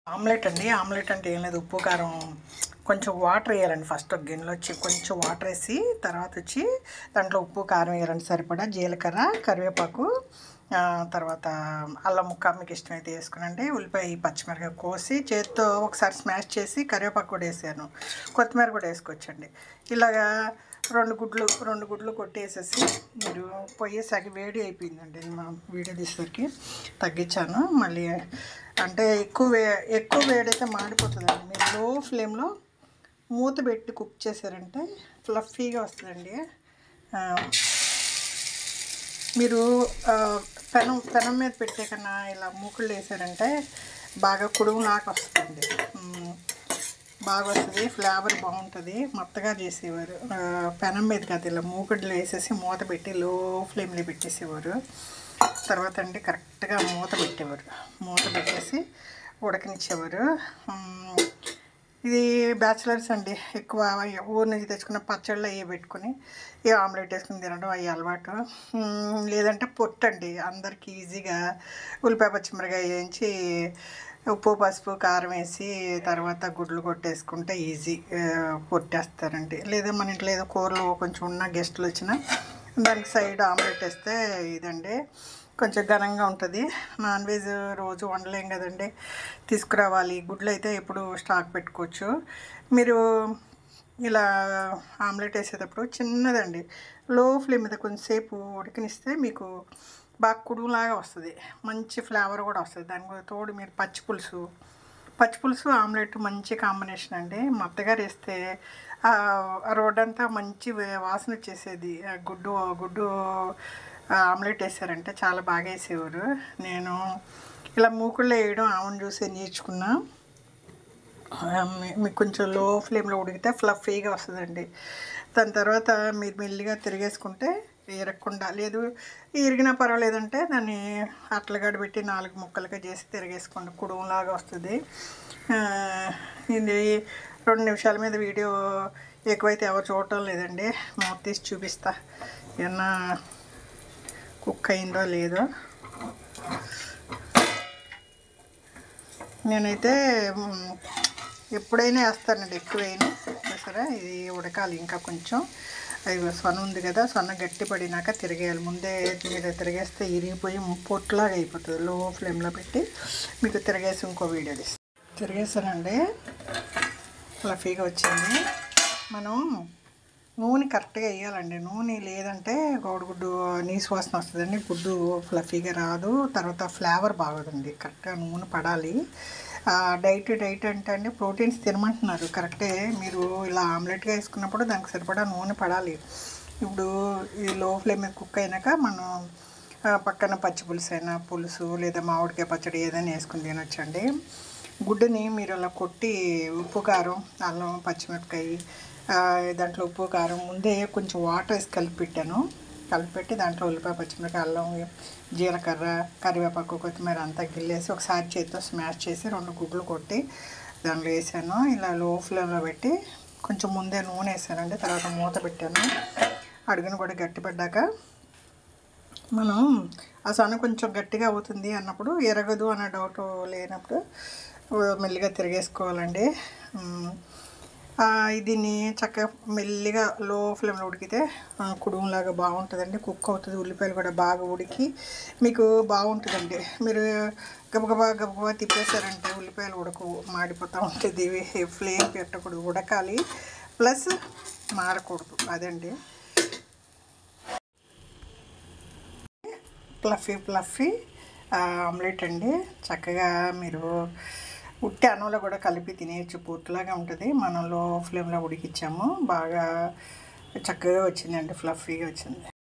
Omelette అండి. Omelette అంటే ఏం లేదు, ఉప్పు కారం కొంచెం వాటర్ వేయాలండి. ఫస్ట్ ఒక గిన్నెలో వచ్చి కొంచెం వాటర్ వేసి తర్వాత వచ్చి దాంట్లో ఉప్పు కారం వేయాలండి సరిపడా, జీలకర్ర కరివేపాకు, తర్వాత అల్లం ముక్క మీకు ఇష్టమైతే వేసుకునండి, ఉల్లిపాయ పచ్చిమిరపకాయ కోసి చేతితో ఒకసారి స్మాష్ చేసి కరివేపాకు కూడా వేసాను, కొత్తిమీర కూడా వేసుకోవచ్చండి. ఇలాగా రెండు గుడ్లు కొట్టేసేసి మీరు పొయ్యి సగి వేడి అయిపోయిందండి. మనం వీడియో తీసేసరికి తగ్గించాను మళ్ళీ, అంటే ఎక్కువ వేడైతే మాడిపోతుందండి. మీరు లో ఫ్లేమ్లో మూత పెట్టి కుక్ చేశారంటే ఫ్లఫీగా వస్తుందండి. మీరు పెనం మీద పెట్టే కన్నా ఇలా మూకుళ్ళు వేసారంటే బాగా కుడుములాగా వస్తుంది, బాగా వస్తుంది, ఫ్లేవర్ బాగుంటుంది. మెత్తగా చేసేవారు పెనం మీద కాదు, ఇలా మూకుడులో వేసేసి మూత పెట్టి లో ఫ్లేమ్లో పెట్టేసేవారు. తర్వాత అండి కరెక్ట్గా మూత పెట్టేసి ఉడకనిచ్చేవారు. ఇది బ్యాచిలర్స్ అండి, ఎక్కువ ఊరి నుంచి తెచ్చుకున్న పచ్చళ్ళు అవి పెట్టుకుని ఏ ఆమ్లెట్ వేసుకుని తినడం అవి అలవాటు. లేదంటే పొట్టు అండి, అందరికి ఈజీగా ఉల్లిపాయ పచ్చిమిరకాయ వేయించి ఉప్పు పసుపు కారం వేసి తర్వాత గుడ్లు కొట్టేసుకుంటే ఈజీ, పొట్టేస్తారండి. లేదా మన ఇంట్లో ఏదో కూరలు కొంచెం ఉన్న గెస్టులు వచ్చినా దానికి సైడ్ ఆమ్లెట్ వేస్తే ఇదండి కొంచెం ఘనంగా ఉంటుంది. నాన్ వెజ్ రోజు వండలేం కదండి, తీసుకురావాలి. గుడ్లు అయితే ఎప్పుడు స్టాక్ పెట్టుకోవచ్చు. మీరు ఇలా ఆమ్లెట్ వేసేటప్పుడు చిన్నదండి లో ఫ్లేమ్ మీద కొంచెంసేపు ఉడికనిస్తే మీకు బాగా కుడులాగా వస్తుంది, మంచి ఫ్లేవర్ కూడా వస్తుంది. దానికి తోడు మీరు పచ్చిపులుసు ఆమ్లెట్ మంచి కాంబినేషన్ అండి. మా అత్తగారు వేస్తే రోడ్డంతా మంచి వాసన వచ్చేసేది. గుడ్డు ఆమ్లెట్ వేసారంటే చాలా బాగా వేసేవారు. నేను ఇలా మూకుళ్ళు వేయడం ఆమెను చూసి నేర్చుకున్నా. మీకు కొంచెం లో ఫ్లేమ్లో ఉడికితే ఫ్లఫీగా వస్తుందండి. దాని తర్వాత మీరు మెల్లిగా తిరిగేసుకుంటే ఇరగకుండా, లేదు ఇరిగినా పర్వాలేదంటే దాన్ని అట్లగడ్డ పెట్టి 4 ముక్కలుగా చేసి తిరిగేసుకోండి, కుడుములాగా వస్తుంది. ఇది 2 నిమిషాల మీద వీడియో ఎక్కువైతే ఎవరు చూడటం లేదండి, మూత తీసి చూపిస్తా ఏమన్నా కుక్ అయిందో లేదో. నేనైతే ఎప్పుడైనా వేస్తానండి, ఎక్కువైనా సరే ఇది ఉడకాలి ఇంకా కొంచెం. అది సొన ఉంది కదా, సొన గట్టి పడినాక తిరిగేయాలి. ముందే మీరు తిరిగేస్తే ఇరిగిపోయి పొట్టులాగా అయిపోతుంది. లో ఫ్లేమ్లో పెట్టి మీకు తిరిగేసి ఇంకో వీడియో తీస్తాను. తిరిగేసానండి, ఫ్లఫీగా వచ్చింది. మనం నూనె కరెక్ట్గా వేయాలండి. నూనె లేదంటే కోడిగుడ్డు నీసు వాసన వస్తుందండి, గుడ్డు ఫ్లఫీగా రాదు, తర్వాత ఫ్లేవర్ బాగోదండి. కరెక్ట్గా నూనె పడాలి. డైట్ అంటే అండి ప్రోటీన్స్ తినమంటున్నారు, కరెక్టే. మీరు ఇలా ఆమ్లెట్గా వేసుకున్నప్పుడు దానికి సరిపడా నూనె పడాలి. ఇప్పుడు ఇది లో ఫ్లేమ్ మీద కుక్ అయినాక మనం పక్కన పచ్చి పులుసు లేదా మామిడికాయ పచ్చడి ఏదైనా వేసుకుని తినొచ్చండి. గుడ్డుని మీరు అలా కొట్టి ఉప్పు కారం అల్లం పచ్చిమిరపకాయ దాంట్లో ఉప్పు కారం ముందే కొంచెం వాటర్ వేసి కలిపెట్టి దాంట్లో ఉల్లిపాయ పచ్చిమిరపకాయ అల్లం జీలకర్ర కరివేపాకు కొత్తిమీర అంతా గిల్లేసి ఒకసారి చేతితో స్మాష్ చేసి 2 గుడ్లు కొట్టి దాంట్లో వేసాను. ఇలా లో ఫ్లేమ్లో పెట్టి కొంచెం ముందే నూనె వేసానండి, తర్వాత మూత పెట్టాను. అడుగును కూడా గట్టిపడ్డాక మనం ఆ సొన కొంచెం గట్టిగా అవుతుంది అన్నప్పుడు, ఎరగదు అన్న డౌట్ లేనప్పుడు మెల్లిగా తిరిగేసుకోవాలండి. దీన్ని చక్కగా మెల్లిగా లో ఫ్లేమ్లో ఉడికితే కుడుములాగా బాగుంటుందండి, కుక్ అవుతుంది. ఉల్లిపాయలు కూడా బాగా ఉడికి మీకు బాగుంటుందండి. మీరు గబగబా తిప్పేశారంటే ఉల్లిపాయలు మాడిపోతూ ఉంటుంది. ఫ్లేమ్ పెట్టకూడదు, ఉడకాలి ప్లస్ మాడకూడదు, అదండి. ఫ్లఫీ ఆమ్లెట్ అండి. చక్కగా మీరు ఉట్టి అన్నంలో కూడా కలిపి తినేయచ్చు, పూర్తిలాగా ఉంటుంది. మనం లో ఫ్లేమ్లో ఉడికిచ్చాము, బాగా చక్కగా వచ్చిందండి, ఫ్లఫీగా వచ్చింది.